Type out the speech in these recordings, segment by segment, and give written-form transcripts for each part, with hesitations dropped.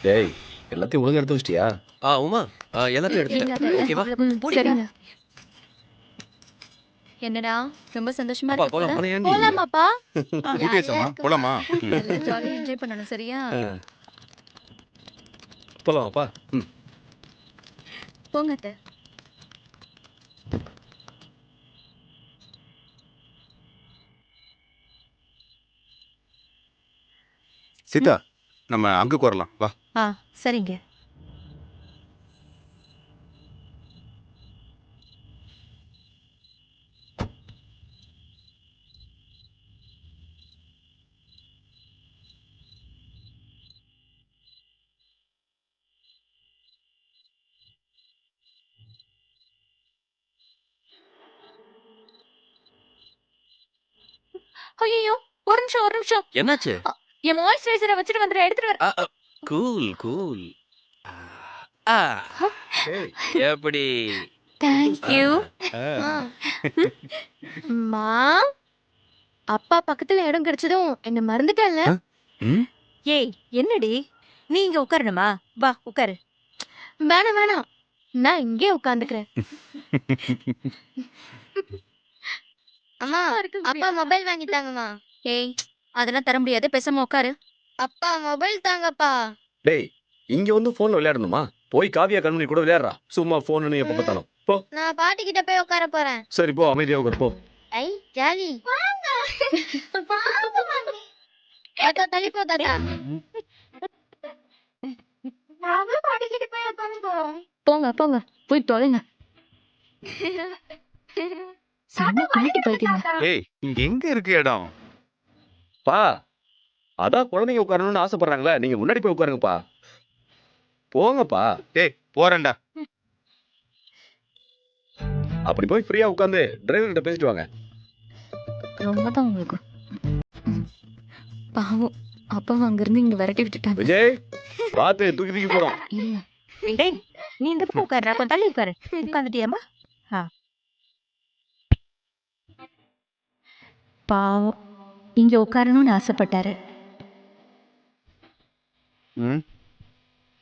டேய் எல்லாத்தையும் ஒழுங்கா எடுத்து வச்சிட்டியா? உமா எல்லாத்தையும் எடுத்துட்டேன். ஓகேவா? சரிங்க. என்னடா ரொம்ப சந்தோஷமா அப்பா இருக்கு போலாம் போல. போலாம் ஏன்டி? போலாமாப்பா? வீட்டு வச்சோமா போலாமா? ஜாலியா என்ஜாய் பண்ணணும் சரியா? போலாமாப்பா? போங்க அத்தை. சீதா நம்ம அங்குக்கு வரலாம் வா. சரிங்க. ஐயோ ஒரு நிமிஷம் என்னாச்சு? என் மாய்ஸ்சரைசரை வச்சுட்டு வந்துடுறேன் எடுத்துட்டு வரேன். Cool cool. எப்படி? Thank you. மா அப்பா பக்கத்துல இடம் கிடைச்சதும் என்ன மறந்துட்டல்ல? ஏய் என்னடி நீ இங்க உட்காரணுமா? வா உட்காரு. வேணாம் நான் இங்கே உட்காந்துக்கிறேன். அம்மா அப்பா மொபைல் வாங்கி தாங்கம்மா. ஏய் அதெல்லாம் தர முடியாது பேசாம உட்காரு. அப்பா மொபைல் தாங்கப்பா. டேய் இங்க வந்து போன்ல விளையாடணுமா? போய் காவியா கண்மணி கூட விளையாடுறா. சும்மா போன்னு எப்ப பார்த்தாலும். போ. நான் பாட்டி கிட்ட போய் உட்கார போறேன். சரி போ அமைதியா உட்காரு போ. ஐ ஜாலி. தாத்தா தள்ளி போ தாத்தா. நான் பாட்டி கிட்ட போய் உட்கார போறேன். போங்க போய் தொலைங்க. சாப்பிட்டு போயிட்டீங்க. ஏய் இங்க எங்க இருக்கு இடம்? பா அதான் குழந்தைங்க உட்காரணும்னு ஆசைப்படுறாங்களே, நீங்க முன்னாடி போய் உட்காருங்கப்பா. போங்கப்பா. டேய் போறேன்டா. அப்படி போய் ஃப்ரீயா உட்காந்து டிரைவர் கிட்ட பேசிட்டு வாங்க. ரொம்ப தான் உங்களுக்கு பாவம் அப்பா அங்கிருந்து இங்க விரட்டி விட்டுட்டாங்க. விஜய் பாத்து தூக்கி போறோம். டேய் நீ இந்த பக்கம் உட்காரு, கொஞ்சம் தள்ளி உட்காரு. உட்காந்துட்டியாமா? பாவம் இங்க உட்காரணும்னு ஆசைப்பட்டாரு. ம்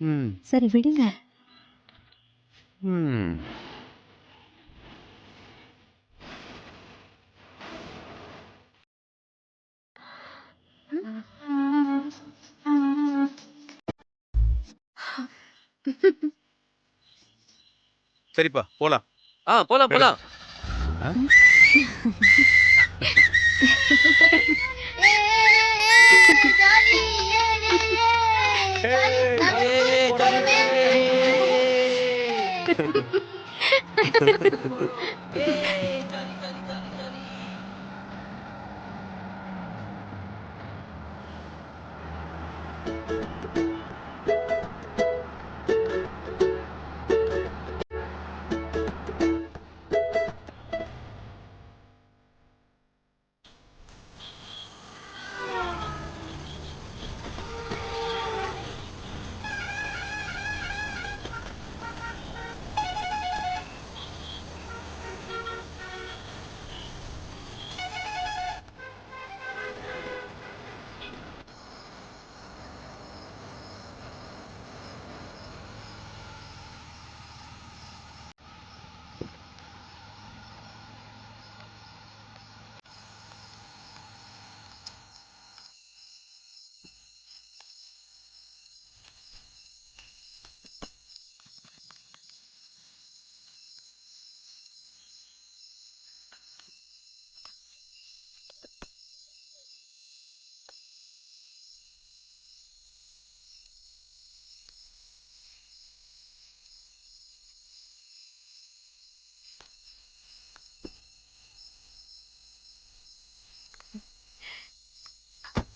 ம் சரி விடுங்க. ம் சரிப்பா போலாம். போலாம் போலாம். ஜாலி.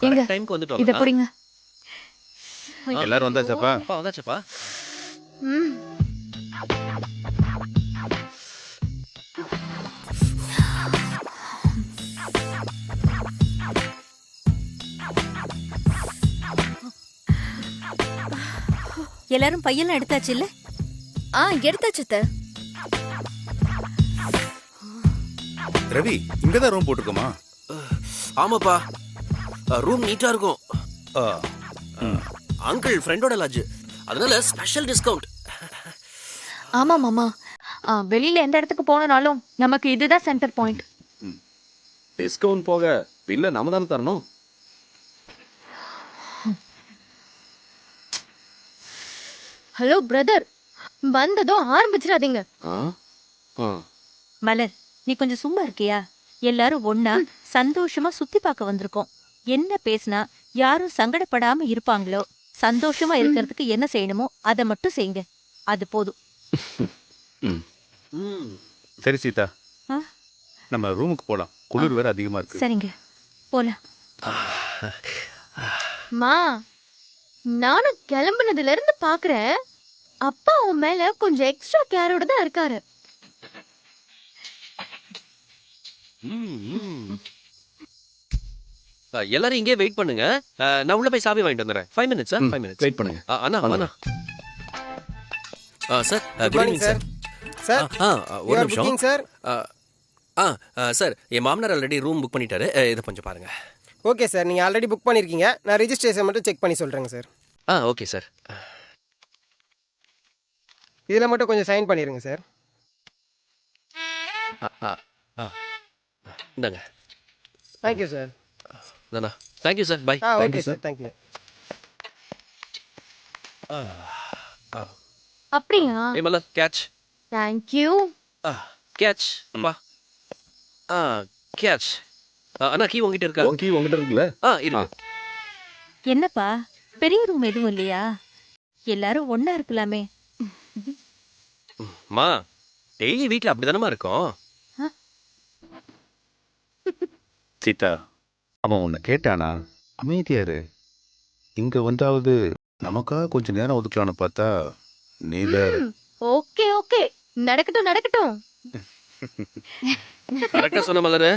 எங்க டைம்க்கு இத வந்துட்டோம். புடிங்க. எல்லாரும் வந்தாச்சப்பா? அப்பா வந்தாச்சப்பா. ம். எல்லாரும் பையெல்லாம் எடுத்தாச்சு இல்ல? எடுத்தாச்சு அத்தை. ரவி இங்கதான் ரூம் போட்டுருக்கோமா? ஆமாப்பா ரூம் நீட்டா இருக்கும். ஆ, அங்கிள் ஃப்ரெண்டோட லாட்ஜ். அதனால ஸ்பெஷல் டிஸ்கவுண்ட். ஆமா மாமா, வெளியில எந்த இடத்துக்கு போனாலும் நமக்கு இதுதான் சென்டர் பாயிண்ட். டிஸ்கவுண்ட் போக பில்ல நாம தானே தரணும். ஹலோ பிரதர், வந்ததும் ஆரம்பிச்சிடாதீங்க. ஆ? ஆ. மலர், நீ கொஞ்சம் சும்மா இருக்கியா? எல்லாரும் ஒண்ணா சந்தோஷமா சுத்தி பார்க்க வந்திருக்கோம். என்ன பேசினா யாரும் சங்கடப்படாம இருப்பாங்களோ, சந்தோஷமா இருக்கிறதுக்கு என்ன செய்யணுமோ அதை மட்டும் செய்யுங்க. அது போதும். சரி சீதா, ஆ? நம்ம ரூமுக்கு போலாம். குளிர் வேற அதிகமா இருக்கு. சரிங்க, போலாம். மா, நானும் கிளம்புனதுல இருந்து பாக்குறேன், அப்பா உன் மேல கொஞ்சம் எக்ஸ்ட்ரா கேரோட தான் இருக்காரு. எல்லாரும் இங்கே வெயிட் பண்ணுங்க. நான் உள்ள போய் சாவி வாங்கிட்டு வந்துடுறேன். 5 minutes, 5 minutes. வெயிட் பண்ணுங்க. அண்ணா வாங்க. அண்ணா. Sir, good morning evening sir. Sir. Sir, ஒரு யூ ஆர் நிமிஷம். Booking sir. சார், என் மாமனார் ஆல்ரெடி ரூம் புக் பண்ணிட்டாரு. இதை கொஞ்சம் பாருங்க. ஓகே சார், நீங்கள் ஆல்ரெடி புக் பண்ணியிருக்கீங்க. நான் ரெஜிஸ்ட்ரேஷன் மட்டும் செக் பண்ணி சொல்கிறேங்க சார். Okay sir. இதில் மட்டும் கொஞ்சம் சைன் பண்ணிடுங்க சார். இந்தாங்க. Thank you sir. தானா, thank you sir. Bye. Okay sir, thank you. அப்படியா? ஏய் மலர், கேட்ச். தேங்க்யூ. கேட்ச். வா. கேட்ச். அண்ணா, கீ உங்ககிட்ட இருக்கா? ஓகே, உங்ககிட்ட இருக்குல்ல? இருக்கு. என்னப்பா, பெரிய ரூம் எதுவும் இல்லையா? எல்லாரும் ஒண்ணா இருக்கலாமே. மா, டெய்லி வீட்ல அப்படிதானமா இருக்கும். சீதா, அவன் உன்னை கேட்டானா? அமைதியாரு. இங்க வந்தாவது நமக்காக கொஞ்சம் நேரம் ஒதுக்கலான்னு பார்த்தா நீல. ஓகே ஓகே, நடக்கட்டும் நடக்கட்டும். கரெக்டா சொன்ன மலரு.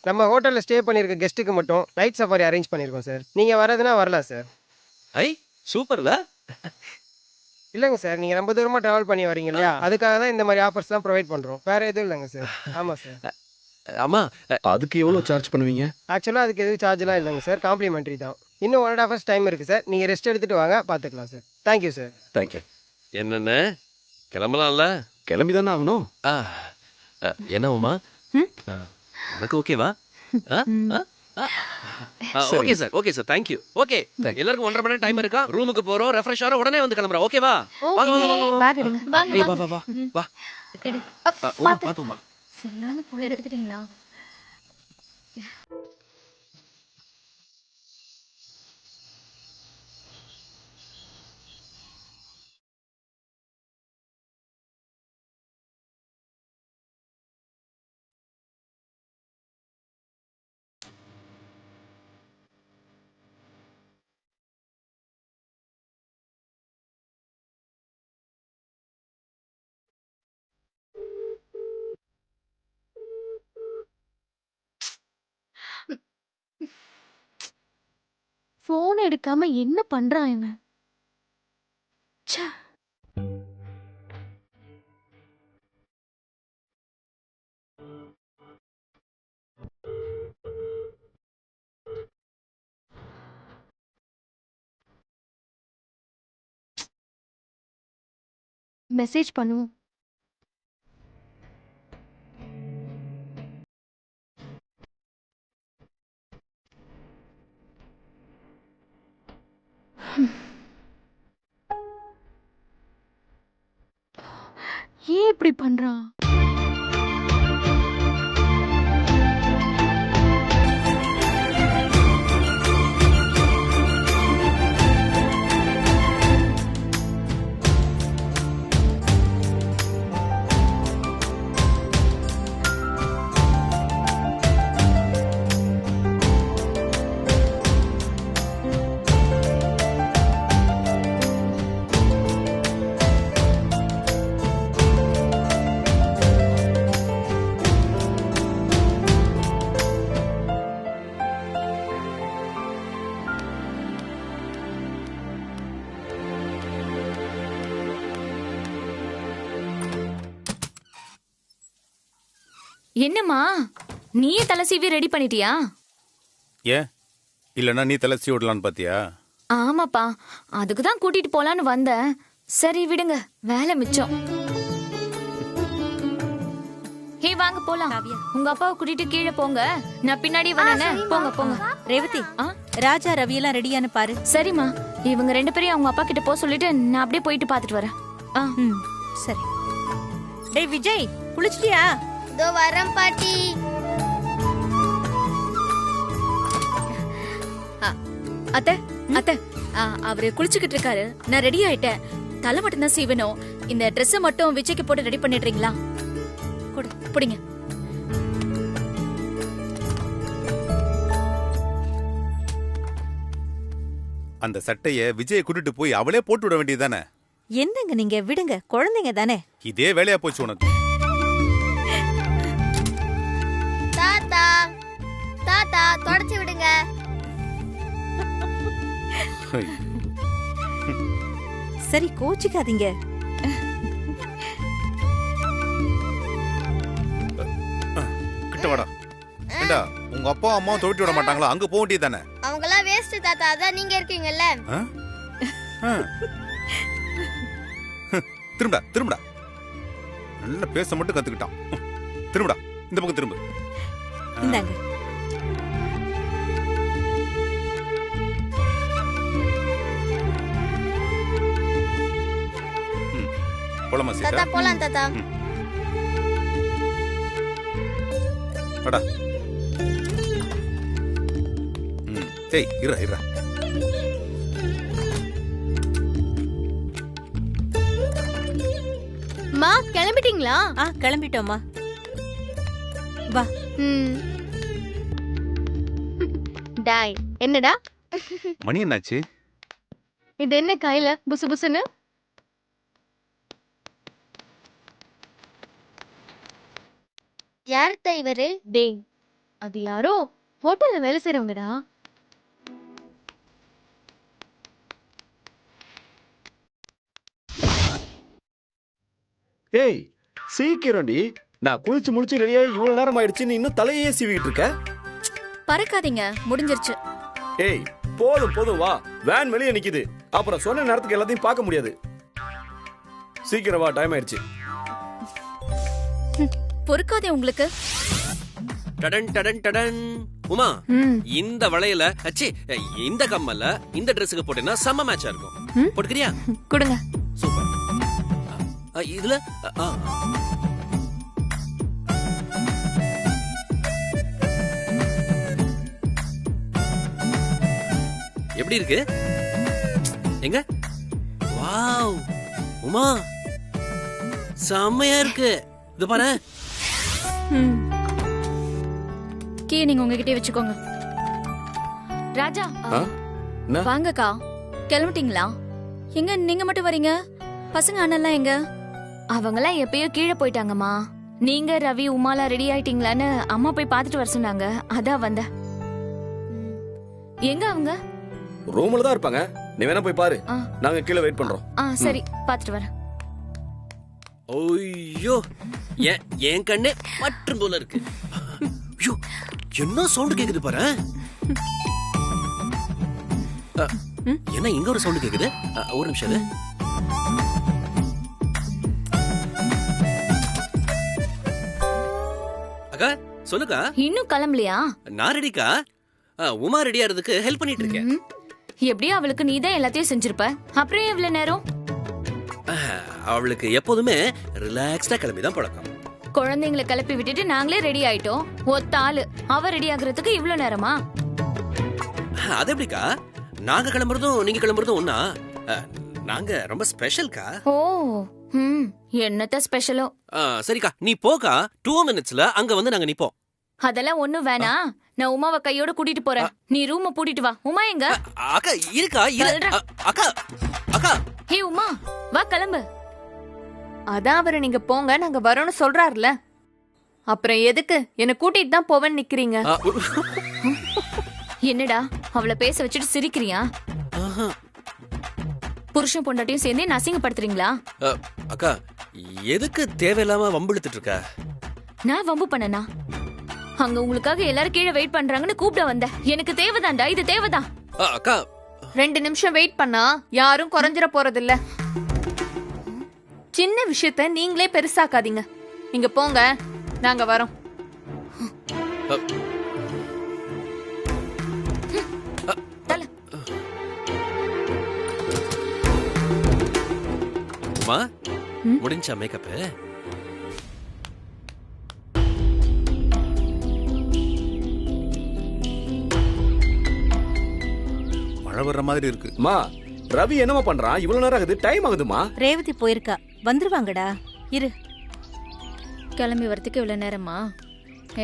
நம்ம ஹோட்டலில் ஸ்டே பண்ணியிருக்க கெஸ்ட்டுக்கு மட்டும் நைட் சஃபாரி அரேஞ்ச் பண்ணியிருக்கோம் சார். நீங்கள் வரதுன்னா வரலாம் சார். ஐ, சூப்பர்ல. இல்லைங்க சார், நீங்கள் ரொம்ப தூரமாக ட்ராவல் பண்ணி வரீங்க இல்லையா, அதுக்காக தான் இந்த மாதிரி ஆஃபர்ஸ் தான் ப்ரொவைட் பண்ணுறோம். வேறு எதுவும் இல்லைங்க சார். ஆமாம் சார். அம்மா, அதுக்கு எவ்வளவு சார்ஜ் பண்ணுவீங்க? ஆக்சுவலாக அதுக்கு எதுவும் சார்ஜ்லாம் இல்லைங்க சார், காம்ப்ளிமெண்ட்ரி தான். இன்னும் 1.5 hours டைம் இருக்குது சார். நீங்கள் ரெஸ்ட் எடுத்துகிட்டு வாங்க, பார்த்துக்கலாம் சார். Thank you sir. தேங்க்யூ. என்னென்ன கிளம்பலாம்ல? கிளம்பி தானே ஆகணும். என்ன உமா, உனக்கு ஓகேவா? Okay sir, okay sir, thank you. Okay, எல்லாருக்கும் 1.5 மணி நேரம் டைம் இருக்கா? ரூமுக்கு போறோம், ரெஃப்ரெஷ் ஆறோம், உடனே வந்து கிளம்புறோம். ஓகேவா? வாங்க வாங்க வாங்க. பேக் எடுங்க. ஏய், வா வா வா வா. பாத்துமா. சரியான போய் எடுத்துட்டீங்களா? போன் எடுக்காம என்ன பண்றான் இவன்? ச்சே. மெசேஜ் பண்ணுவோம். ஏன் இப்படி பண்றான்? என்னம்மா, நீயே தலை சீவி ரெடி பண்ணிட்டியா? ஏன் இல்லைன்னா நீ தலை சீ விடலான்னு பார்த்தியா? ஆமாப்பா, அதுக்கு தான் கூட்டிட்டு போலான்னு வந்தேன். சரி விடுங்க, வேலை மிச்சம். ஹே வாங்க போலாம். காவியா. உங்க அப்பாவை கூட்டிட்டு கீழே போங்க, நான் பின்னாடி வரேன். போங்க போங்க. ரேவதி, ஆ? ராஜா ரவி எல்லாம் ரெடியானு பாரு. சரிம்மா, இவங்க 2 பேரையும் அவங்க அப்பா கிட்ட போக சொல்லிட்டு நான் அப்படியே போயிட்டு பாத்துட்டு வரேன். ம், சரி. டேய் விஜய், குளிச்சிட்டியா? இதோ வரேன் பாட்டி. அத்தை அத்தை அவரு குளிச்சுக்கிட்டு இருக்காரு. நான் ரெடி ஆயிட்டேன். தலை மட்டும் தான் சீவனும். இந்த ட்ரெஸ் மட்டும் விஜய்க்கு போட்டு ரெடி பண்ணிடுறீங்களா? கொடு, புடிங்க. அந்த சட்டைய விஜயை கூட்டிட்டு போய் அவளே போட்டு விட வேண்டியதானே? என்னங்க நீங்க, விடுங்க, குழந்தைங்க தானே. இதே வேலையா போச்சு உனக்கு. தாத்தா தாத்தா தொடச்சு விடுங்க. சரி, கோச்சிக்காதீங்க. கிட்ட வாடா. ஏண்டா உங்க அப்பா அம்மா தொட்டு விட மாட்டாங்களா? அங்க போக வேண்டியதானே? அவங்களாம் வேஸ்ட் தாத்தா, அதான் நீங்க இருக்கீங்கல்ல. திரும்படா திரும்படா. நல்லா பேச மட்டும் கத்துக்கிட்டான். திரும்படா, இந்த பக்கம் திரும்ப. இந்தாங்க. போலாமா சீதா? தாத்தா போலாம் தாத்தா. வாடா. டேய் இறா இறா. மா கிளம்பிட்டீங்களா? கிளம்பிட்டோம்மா. வா. டாய், என்னடா மணி என்னாச்சு? இது என்ன கையில புசு புசுன்னு? யார் இவரு? டேய், அது யாரோ ஹோட்டல்ல வேலை செய்றவங்கடா. ஏய் சீக்கிரம்டி, நான் குளிச்சு முடிச்சு ரெடியாகி இவ்வளவு நேரம் ஆயிடுச்சு, நீ இன்னும் தலையே சீவிட்டு இருக்க. பறக்காதீங்க, முடிஞ்சிருச்சு. ஏய் போதும் போதும், வா. வேன் வெளியே நிக்குது, அப்புறம் சொன்ன நேரத்துக்கு எல்லாத்தையும் பார்க்க முடியாது. சீக்கிரம் வா, டைம் ஆயிடுச்சு. பொறுக்காதே உங்களுக்கு. டடன் டடன் டடன். உமா, இந்த வளையல அச்சி இந்த கம்மல இந்த ட்ரெஸ்ஸுக்கு போட்டேன்னா செம்ம மேட்சா இருக்கும். போட்டுக்கிறியா? கொடுங்க. சூப்பர். இதுல எப்படி இருக்கு? எங்க? வாவ் உமா, செம்மையா இருக்கு. இது பாரு. கீ நீங்க உங்ககிட்டயே வச்சுக்கோங்க. ராஜா, என்ன? வாங்கக்கா, கிளம்பிட்டீங்களா? எங்க நீங்க மட்டும் வரீங்க? பசங்க அண்ணெல்லாம் எங்க? அவங்களாம் எப்பயோ கீழே போயிட்டாங்கம்மா. நீங்க ரவி உமாலா ரெடி ஆயிட்டீங்களான்னு அம்மா போய் பார்த்துட்டு வர சொன்னாங்க, அதான் வந்தேன். எங்க அவங்க? ரூம்ல தான் இருப்பாங்க, நீ வேணா போய் பாரு. நாங்க கீழே வெயிட் பண்றோம். சரி, பார்த்துட்டு வரேன். ஐயோ, என் கண்ணே மற்றும் போல இருக்கு. ஐயோ, என்ன சவுண்ட் கேக்குது பாரு. என்ன இங்க ஒரு சவுண்ட் கேக்குது? ஒரு நிமிஷம் இரு. அக்கா சொல்லுக்கா. இன்னும் கிளம்பலையா? நான் ரெடிக்கா. உமா ரெடி ஆறதுக்கு ஹெல்ப் பண்ணிட்டு இருக்கேன். எப்படியும் அவளுக்கு நீதான் எல்லாத்தையும் செஞ்சிருப்ப, அப்புறம் எவ்வளவு நேரம்? அவளுக்கு எப்போதுமே ரிலாக்ஸ்டா கிளம்பிதான் பழக்கம். குழந்தைங்களை கிளப்பி விட்டுட்டு நாங்களே ரெடி ஆயிட்டோம். ஒத்த ஆளு அவ ரெடி ஆகுறதுக்கு இவ்வளவு நேரமா? அது எப்படிக்கா? நாங்க கிளம்புறதும் நீங்க கிளம்புறதும் ஒண்ணா? நாங்க ரொம்ப ஸ்பெஷல்க்கா. ஓ, என்னத்த ஸ்பெஷலோ? சரிக்கா, நீ போக்கா. 2 minutesல அங்க வந்து நாங்க நிப்போம். அதெல்லாம் ஒண்ணும் வேணாம், நான் உமாவை கையோட கூட்டிட்டு போறேன். நீ ரூம பூட்டிட்டு வா. உமா எங்க? அக்கா இருக்கா? அக்கா அக்கா. ஹே உமா, வா கிளம்பு. அதான் அவரு நீங்க போங்க நாங்க வரோம்னு சொல்றாருல, அப்புறம் எதுக்கு என்ன கூட்டிட்டு தான் போவேன்னு நிக்கிறீங்க? என்னடா அவளை பேச வச்சுட்டு சிரிக்கிறியா? புருஷன் பொண்டாட்டியும் சேர்ந்து என்ன அசிங்கப்படுத்துறீங்களா? அக்கா எதுக்கு தேவையில்லாம வம்பிழுத்துட்டு இருக்க? நான் வம்பு பண்ணனா? அங்க உங்களுக்காக எல்லாரும் கீழே வெயிட் பண்றாங்கன்னு கூப்பிட வந்த. எனக்கு தேவைதான்டா, இது தேவைதான். அக்கா 2 நிமிஷம் வெயிட் பண்ணா யாரும் குறைஞ்சிட போறதில்ல. சின்ன விஷயத்த நீங்களே பெருசாக்காதீங்க. நீங்க போங்க, நாங்க வரோம். உமா, முடிஞ்சா மேக்கப்? மழை வர்ற மாதிரி இருக்கு. மா, ரவி என்னமா பண்றான்? இவ்வளவு நேரம் ஆகுது, டைம் ஆகுதுமா. ரேவதி போயிருக்கா, வந்துருவாங்கடா. இரு. கிளம்பி வரதுக்கு இவ்வளவு நேரமா?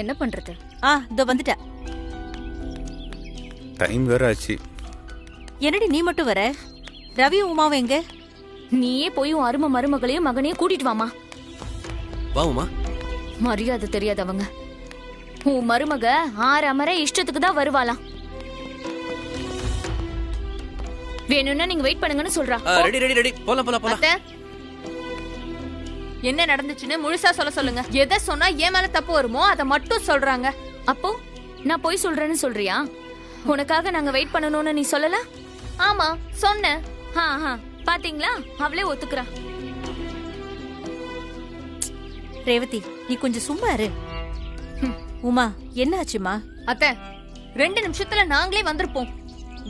என்ன பண்றது? இதோ வந்துட்டா. டைம் வேற ஆச்சு. என்னடி நீ மட்டும் வர? ரவி உமாவும் எங்க? நீயே போய் உன் அருமை மருமகளையும் மகனையும் கூட்டிட்டு வாமா. வா உமா. மரியாதை தெரியாதவங்க. உன் மருமக ஆறமர இஷ்டத்துக்கு தான் வருவாளாம். வேணும்னா நீங்க வெயிட் பண்ணுங்கன்னு சொல்றா. ரெடி ரெடி ரெடி, போலாம் போலாம் போலாம். அத்தை, என்ன நடந்துச்சுன்னு முழுசா சொல்லுங்க. எதை சொன்னா ஏன் மேல தப்பு வருமோ அதை மட்டும் சொல்றாங்க. அப்போ நான் போய் சொல்றேன்னு சொல்றியா? உனக்காக நாங்க வெயிட் பண்ணணும்னு நீ சொல்லல? ஆமா சொன்னேன். பாத்தீங்களா, அவளே ஒத்துக்குறா. ரேவதி, நீ கொஞ்சம் சும்மா இரு. உமா, என்ன ஆச்சுமா? அத்தை, 2 நிமிஷத்துல நாங்களே வந்திருப்போம்.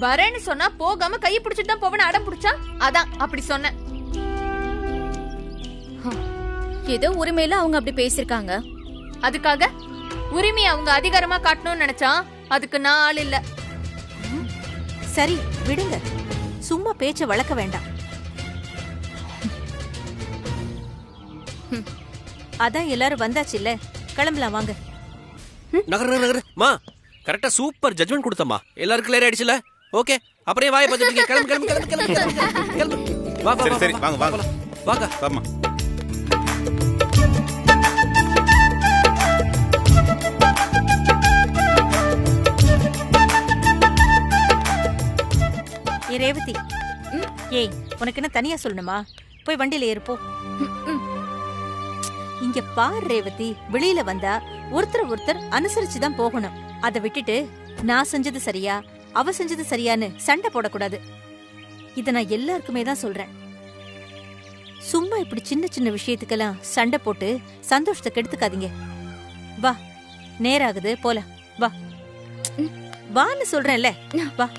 வரேன்னு சொன்னா போகாம கையை பிடிச்சிட்டு தான் போவன அடம் பிடிச்சா, அதான் அப்படி சொன்னேன். ஏதோ உரிமையில அவங்க அப்படி பேசிருக்காங்க. அதுக்காக உரிமையை அவங்க அதிகாரமா காட்டணும்னு நினைச்சா அதுக்கு நான் ஆள் இல்ல. சரி விடுங்க, சும்மா பேச்ச வளர்க்க வேண்டாம். அதான் எல்லாரும் வந்தாச்சு இல்ல, கிளம்பலாம் வாங்க. நகர் நகர் நகர். மா, கரெக்டா சூப்பர் ஜட்ஜ்மெண்ட் கொடுத்தம்மா. எல்லாரும் கிளியர் ஆயிடுச்சுல? ஓகே, அப்புறம் வாயை பார்த்துட்டு கிளம்பு கிளம்பு கிளம்பு கிளம்பு கிளம்பு. வா வா சரி வாங்க வாங்க வாங்க. வாமா. ரேவதி, ஏய், உனக்கு என்ன தனியா சொல்லணுமா? போய் வண்டியில ஏறுப்போ. இங்க பார் ரேவதி, வெளியில வந்தா ஒருத்தர் அனுசரிச்சுதான் போகணும். அதை விட்டுட்டு நான் செஞ்சது சரியா அவ செஞ்சது சரியான்னு சண்டை போடக்கூடாது. இத நான் எல்லாருக்குமே தான் சொல்றேன். சும்மா இப்படி சின்ன சின்ன விஷயத்துக்கெல்லாம் சண்டை போட்டு சந்தோஷத்தை கெடுத்துக்காதீங்க. வா, நேராகுது, போலாம். வா வான்னு சொல்றேன்ல, வா.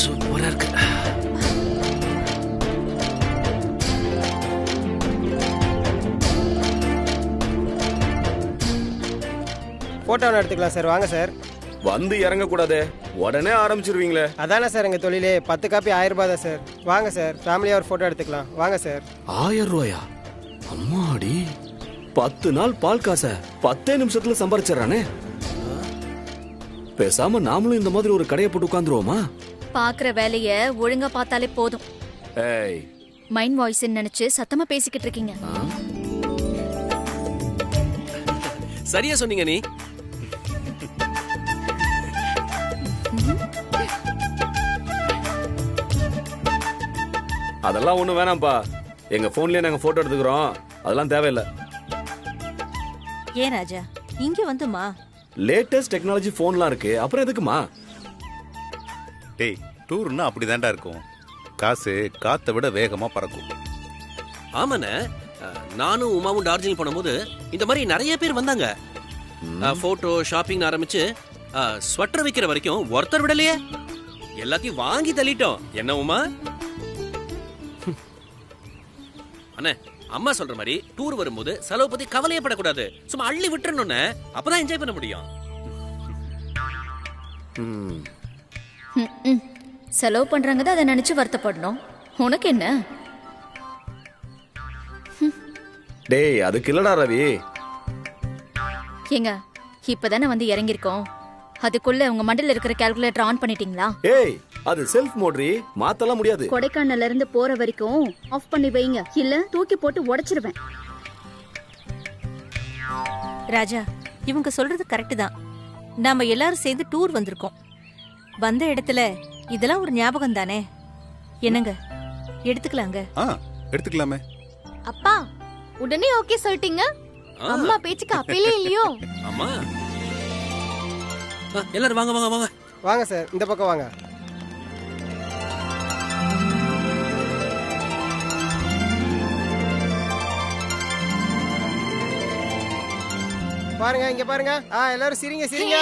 சூப்பரா இருக்கு. போட்டோ எடுத்துக்கலாம் சார். வாங்க சார். வந்து இறங்க கூடாதே, உடனே ஆரம்பிச்சிருவீங்களே. அதானே சார் எங்க தொழிலே. 10 காப்பி 1000 ரூபாய் தான் சார். வாங்க சார், ஃபேமிலியா ஒரு போட்டோ எடுத்துக்கலாம். வாங்க சார். 1000 ரூபாயா? அம்மாடி, 10 நாள் பால் காசை 10 நிமிஷத்துல சம்பாரிச்சிடறானே. பேசாம நாமளும் இந்த மாதிரி ஒரு கடையை போட்டு உட்காந்துருவோமா? பாக்குற வேலைய ஒழுங்கா பார்த்தாலே போதும். ஏய், மைண்ட் வாய்ஸ் நினைச்சு சத்தமா பேசிக்கிட்டு இருக்கீங்க. சரியா சொன்னீங்க நீ. அதெல்லாம் ஒண்ணும் வேணாம்ப்பா. எங்க போன்லயே நாங்க போட்டோ எடுத்துக்கிறோம், அதெல்லாம் தேவையில்லை. ஏன் ராஜா, இங்க வந்துமா? லேட்டஸ்ட் டெக்னாலஜி போன்லாம் இருக்கு, அப்புறம் எதுக்குமா? டேய், டூர்னா அப்படிதான்டா இருக்கும். காசு காத்தை விட வேகமா பறக்கும். ஆமாண்ணே, நானும் உமாவும் டார்ஜிலிங் போனபோது இந்த மாதிரி நிறைய பேர் வந்தாங்க. போட்டோ ஷாப்பிங் ஆரம்பிச்சு ஸ்வெட்டர் விக்கிற வரைக்கும் ஒருத்தர் விடலையே. எல்லாத்தையும் வாங்கி தள்ளிட்டோம். என்ன உமா? அண்ணே அம்மா சொல்ற மாதிரி டூர் வரும்போது செலவு பத்தி கவலையே படக்கூடாது. சும்மா அள்ளி விட்டுறணும்னு அப்பதான் என்ஜாய் பண்ண முடியும். செலவு பண்றாங்க தான் அதை நினைச்சு வருத்தப்படணும். உனக்கு என்ன? டேய் அதுக்கு இல்லடா ரவி. ஏங்க இப்பதானே வந்து இறங்கிருக்கோம், அதுக்குள்ள உங்க மண்டல இருக்கிற கால்குலேட்டர் ஆன் பண்ணிட்டீங்களா? ஏய் அது செல்ஃப் மோட்ரி, மாத்தலாம் முடியாது. கொடைக்கானல்ல இருந்து போற வரைக்கும் ஆஃப் பண்ணி வைங்க, இல்ல தூக்கி போட்டு உடைச்சிருவேன். ராஜா, இவங்க சொல்றது கரெக்ட் தான். நாம எல்லாரும் சேர்ந்து டூர் வந்திருக்கோம். வந்த இடத்துல இதெல்லாம் ஒரு ஞாபகம் தானே. என்னங்க எடுத்துக்கலாங்க? எடுத்துக்கலாமே. அப்பா உடனே ஓகே சொல்லிட்டீங்க. அம்மா பேச்சுக்கு அப்பீலே இல்லையோ? அம்மா எல்லாரும் வாங்க வாங்க வாங்க வாங்க சார், இந்த பக்கம் வாங்க. பாருங்க, இங்க பாருங்க. எல்லாரும் சிரிங்க சிரிங்க.